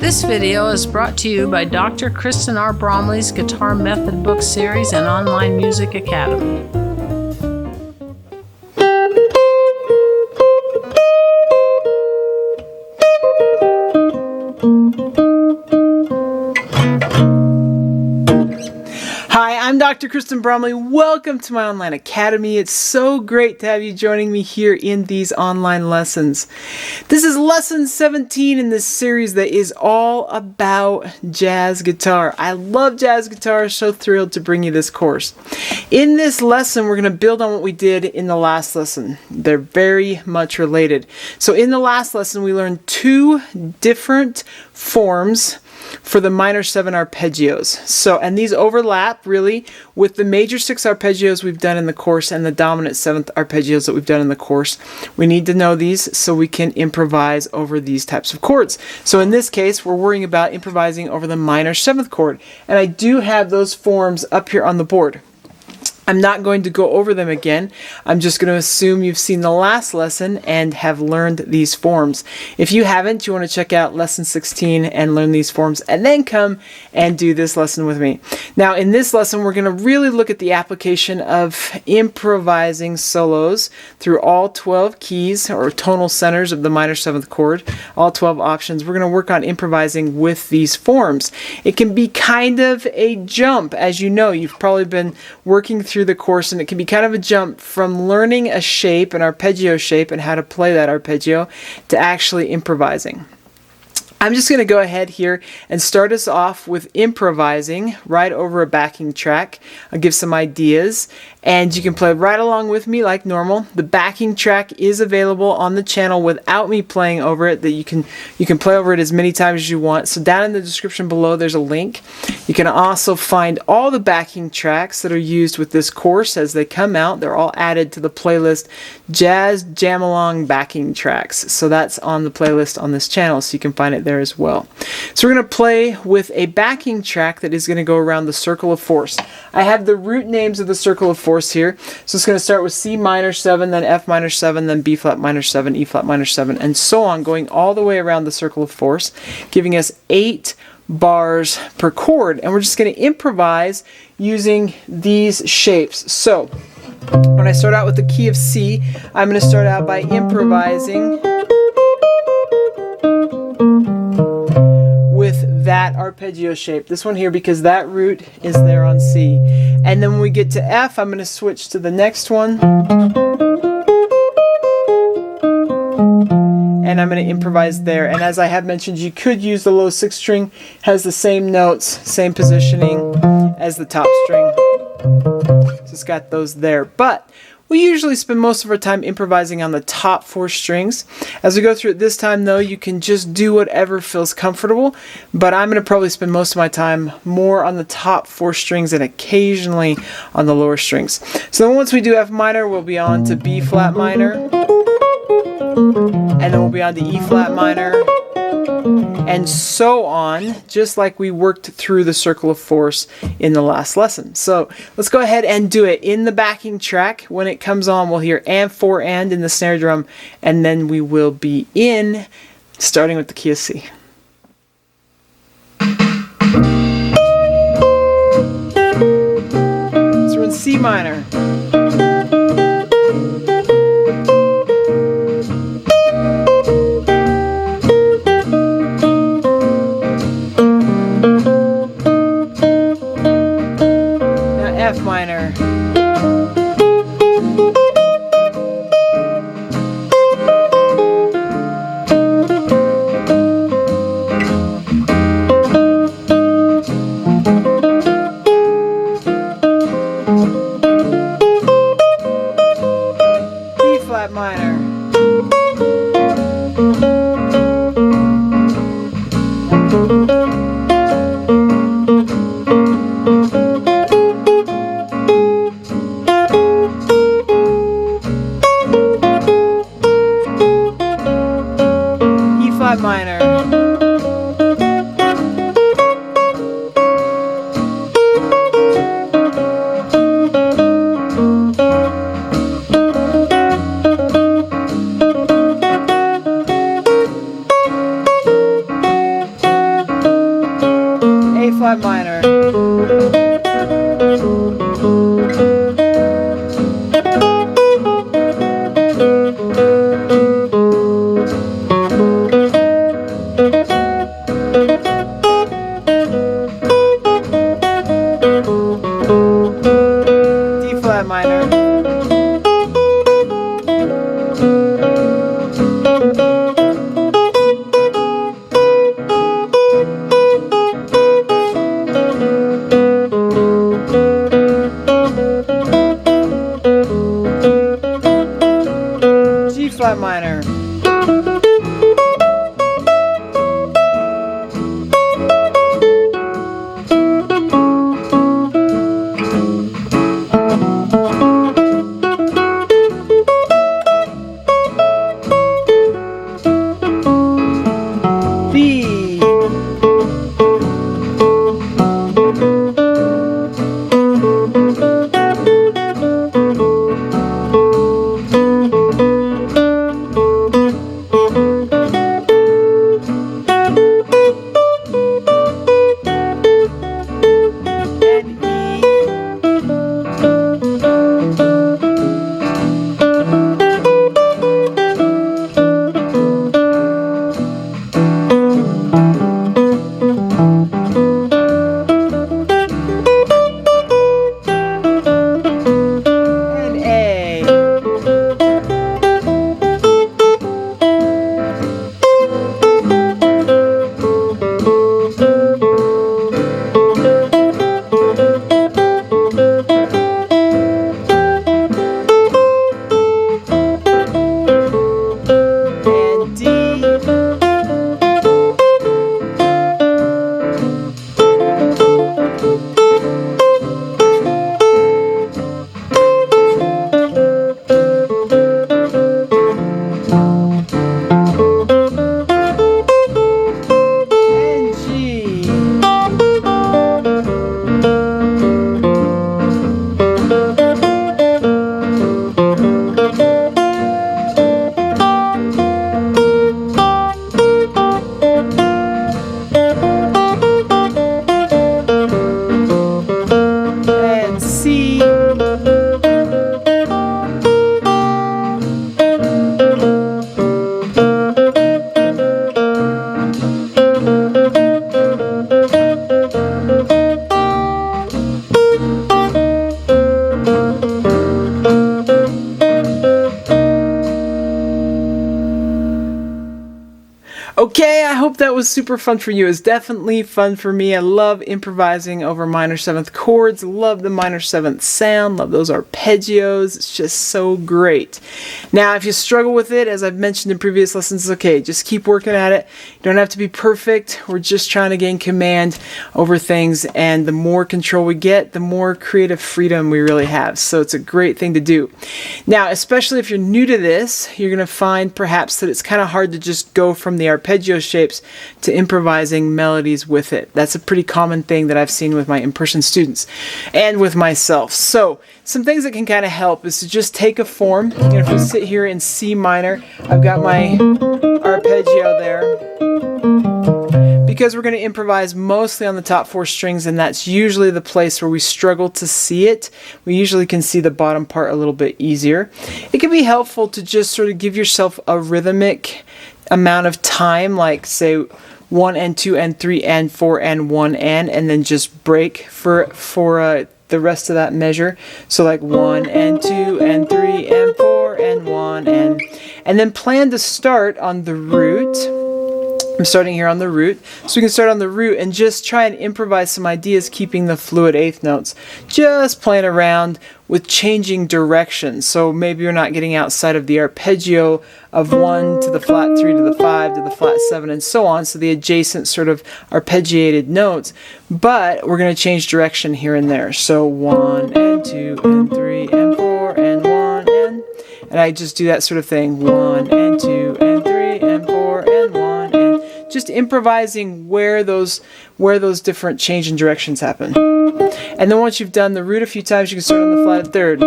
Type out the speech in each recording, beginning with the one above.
This video is brought to you by Dr. Kristen R. Bromley's Guitar Method Book Series and Online Music Academy. Hi, I'm Dr. Kristen Bromley. Welcome to my online academy. It's so great to have you joining me here in these online lessons. This is lesson 17 in this series that is all about jazz guitar. I love jazz guitar, so thrilled to bring you this course. In this lesson, we're going to build on what we did in the last lesson. They're very much related. So in the last lesson, we learned two different forms for the minor 7 arpeggios. And these overlap really with the major 6 arpeggios we've done in the course and the dominant 7th arpeggios that we've done in the course. We need to know these so we can improvise over these types of chords. So in this case, we're worrying about improvising over the minor 7th chord. And I do have those forms up here on the board. I'm not going to go over them again. I'm just going to assume you've seen the last lesson and have learned these forms. If you haven't, you want to check out lesson 16 and learn these forms and then come and do this lesson with me. Now in this lesson, we're going to really look at the application of improvising solos through all 12 keys or tonal centers of the minor 7th chord, all 12 options. We're going to work on improvising with these forms. It can be kind of a jump. As you know, you've probably been working through the course, and it can be kind of a jump from learning a shape, an arpeggio shape, and how to play that arpeggio to actually improvising. I'm just going to go ahead here and start us off with improvising right over a backing track. I'll give some ideas, and you can play right along with me like normal. The backing track is available on the channel without me playing over it. That you can play over it as many times as you want. So down in the description below, there's a link. You can also find all the backing tracks that are used with this course as they come out. They're all added to the playlist Jazz Jam Along Backing Tracks. So that's on the playlist on this channel, so you can find it there as well. So we're going to play with a backing track that is going to go around the circle of force. I have the root names of the circle of force here. So it's going to start with C minor 7, then F minor 7, then B flat minor 7, E flat minor 7, and so on, going all the way around the circle of force, giving us 8 bars per chord. And we're just going to improvise using these shapes. So when I start out with the key of C, I'm going to start out by improvising with that arpeggio shape, this one here, because that root is there on C. And then when we get to F, I'm going to switch to the next one, and I'm going to improvise there. And as I have mentioned, you could use the low 6th string, has the same notes, same positioning as the top string. So it's got those there. But we usually spend most of our time improvising on the top 4 strings. As we go through it this time, though, you can just do whatever feels comfortable, but I'm going to probably spend most of my time more on the top 4 strings and occasionally on the lower strings. So then once we do F minor, we'll be on to B flat minor, and then we'll be on to E flat minor, and so on, just like we worked through the circle of force in the last lesson. So let's go ahead and do it in the backing track. When it comes on, we'll hear and 4 and in the snare drum, and then we will be in, starting with the key of C. So we're in C minor. F minor. E flat minor. Minor. flat minor, D flat minor, G flat minor, B, and E, and A. And D. And G. And C. Okay, I hope that was super fun for you. It's definitely fun for me. I love improvising over minor seventh chords. Love the minor seventh sound. Love those arpeggios. It's just so great. Now, if you struggle with it, as I've mentioned in previous lessons, it's okay. Just keep working at it. You don't have to be perfect. We're just trying to gain command over things, and the more control we get, the more creative freedom we really have. So it's a great thing to do. Now, especially if you're new to this, you're going to find perhaps that it's kind of hard to just go from the arpeggio shapes to improvising melodies with it. That's a pretty common thing that I've seen with my in-person students and with myself. So some things that can kind of help is to just take a form. If we sit here in C minor, I've got my arpeggio there. Because we're going to improvise mostly on the top four strings, and that's usually the place where we struggle to see it. We usually can see the bottom part a little bit easier. It can be helpful to just sort of give yourself a rhythmic amount of time, like say 1 and 2 and 3 and 4 and 1 and then just break for the rest of that measure. So like 1 and 2 and 3 and 4 and 1 and then plan to start on the root. I'm starting here on the root, so we can start on the root and just try and improvise some ideas, keeping the fluid eighth notes. Just playing around with changing directions. So maybe you're not getting outside of the arpeggio of 1 to the flat 3 to the 5 to the flat 7 and so on, so the adjacent sort of arpeggiated notes, but we're going to change direction here and there. So 1 and 2 and 3 and 4 and 1 and I just do that sort of thing. 1 and 2 and 3 and 4 and 1 and just improvising where those different change in directions happen. And then once you've done the root a few times, you can start on the flat third.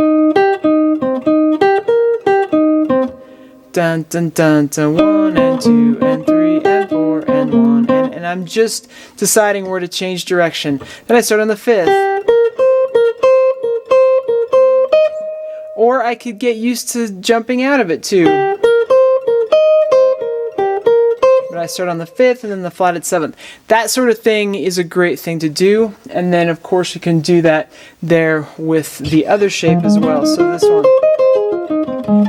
Dun dun dun dun, 1 and 2 and 3 and 4 and 1 and and I'm just deciding where to change direction. Then I start on the 5th. Or I could get used to jumping out of it too. But I start on the 5th and then the flatted 7th. That sort of thing is a great thing to do. And then of course you can do that there with the other shape as well. So this one.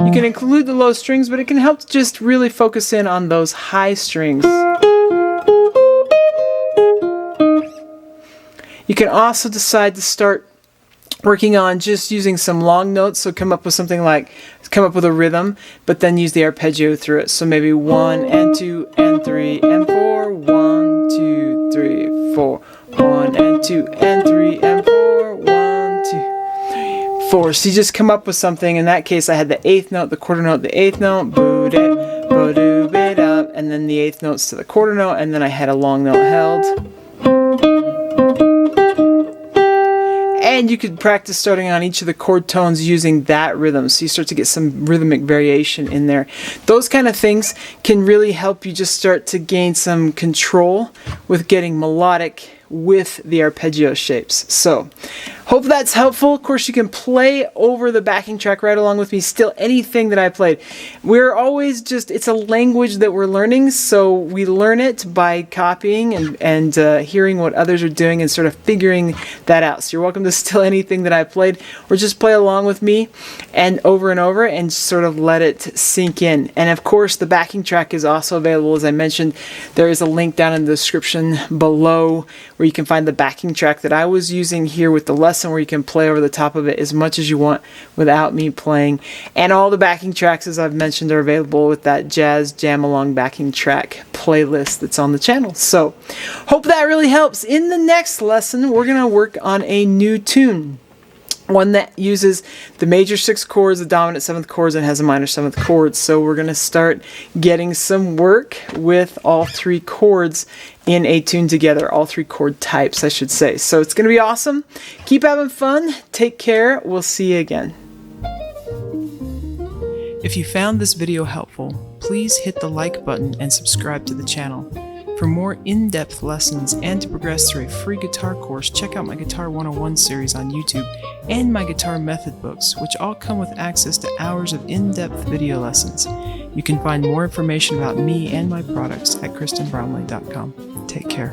You can include the low strings, but it can help to just really focus in on those high strings. You can also decide to start working on just using some long notes, so come up with something like, come up with a rhythm, but then use the arpeggio through it. So maybe 1 and 2 and 3 and 4, 1, 2, 3, 4, 1 and 2 and 3 and 4, 1, 2, 3, 4. So you just come up with something. In that case, I had the 8th note, the quarter note, the 8th note, boo-dip, bo-doo-bit-up, and then the 8th notes to the quarter note, and then I had a long note held. And you could practice starting on each of the chord tones using that rhythm, so you start to get some rhythmic variation in there. Those kind of things can really help you just start to gain some control with getting melodic with the arpeggio shapes. So, hope that's helpful. Of course, you can play over the backing track right along with me, still anything that I played. We're always just, it's a language that we're learning, so we learn it by copying and hearing what others are doing and sort of figuring that out. So you're welcome to still anything that I played, or just play along with me and over and sort of let it sink in. And of course, the backing track is also available. As I mentioned, there is a link down in the description below where you can find the backing track that I was using here with the lesson, where you can play over the top of it as much as you want without me playing. And all the backing tracks, as I've mentioned, are available with that Jazz Jam Along backing track playlist that's on the channel. So, hope that really helps. In the next lesson, we're going to work on a new tune. One that uses the major 6 chords, the dominant 7th chords, and has a minor 7th chord. So we're going to start getting some work with all 3 chords in a tune together, all 3 chord types, I should say. So it's going to be awesome. Keep having fun. Take care. We'll see you again. If you found this video helpful, please hit the like button and subscribe to the channel. For more in-depth lessons and to progress through a free guitar course, check out my Guitar 101 series on YouTube and my guitar method books, which all come with access to hours of in-depth video lessons. You can find more information about me and my products at KristenBromley.com. Take care.